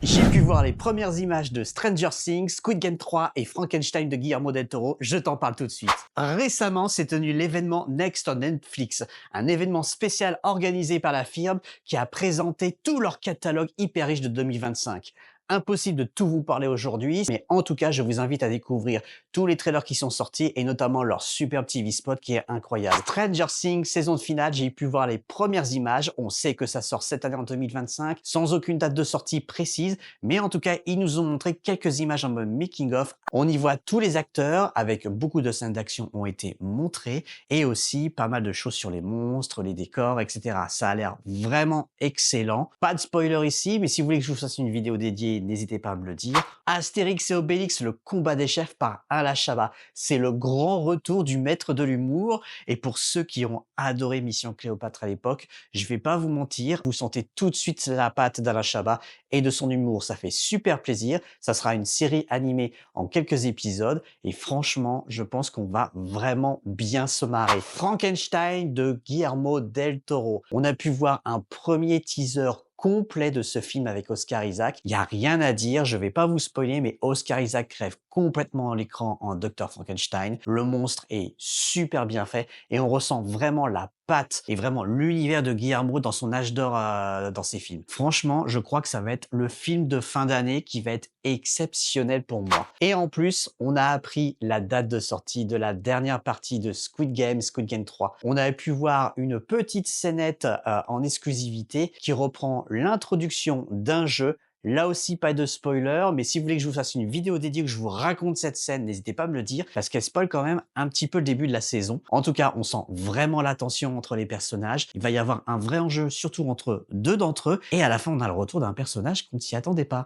J'ai pu voir les premières images de Stranger Things, Squid Game 3 et Frankenstein de Guillermo del Toro, je t'en parle tout de suite. Récemment s'est tenu l'événement Next on Netflix, un événement spécial organisé par la firme qui a présenté tout leur catalogue hyper riche de 2025. Impossible de tout vous parler aujourd'hui, mais en tout cas, je vous invite à découvrir tous les trailers qui sont sortis et notamment leur superbe TV spot qui est incroyable. Stranger Things, saison de finale, j'ai pu voir les premières images. On sait que ça sort cette année en 2025, sans aucune date de sortie précise, mais en tout cas, ils nous ont montré quelques images en mode making of. On y voit tous les acteurs avec beaucoup de scènes d'action ont été montrées et aussi pas mal de choses sur les monstres, les décors, etc. Ça a l'air vraiment excellent. Pas de spoiler ici, mais si vous voulez que je vous fasse une vidéo dédiée, n'hésitez pas à me le dire. Astérix et Obélix, le combat des chefs par Alain Chabat. C'est le grand retour du maître de l'humour. Et pour ceux qui ont adoré Mission Cléopâtre à l'époque, je vais pas vous mentir, vous sentez tout de suite la patte d'Alain Chabat et de son humour. Ça fait super plaisir. Ça sera une série animée en quelques épisodes. Et franchement, je pense qu'on va vraiment bien se marrer. Frankenstein de Guillermo del Toro. On a pu voir un premier teaser complet de ce film avec Oscar Isaac. Il n'y a rien à dire, je vais pas vous spoiler, mais Oscar Isaac crève complètement l'écran en Dr. Frankenstein. Le monstre est super bien fait et on ressent vraiment la patte et vraiment l'univers de Guillermo dans son âge d'or dans ses films. Franchement, je crois que ça va être le film de fin d'année qui va être exceptionnel pour moi. Et en plus, on a appris la date de sortie de la dernière partie de Squid Game 3. On a pu voir une petite scénette en exclusivité qui reprend l'introduction d'un jeu. Là aussi, pas de spoiler, mais si vous voulez que je vous fasse une vidéo dédiée, que je vous raconte cette scène, n'hésitez pas à me le dire, parce qu'elle spoil quand même un petit peu le début de la saison. En tout cas, on sent vraiment la tension entre les personnages. Il va y avoir un vrai enjeu, surtout entre deux d'entre eux, et à la fin, on a le retour d'un personnage qu'on ne s'y attendait pas.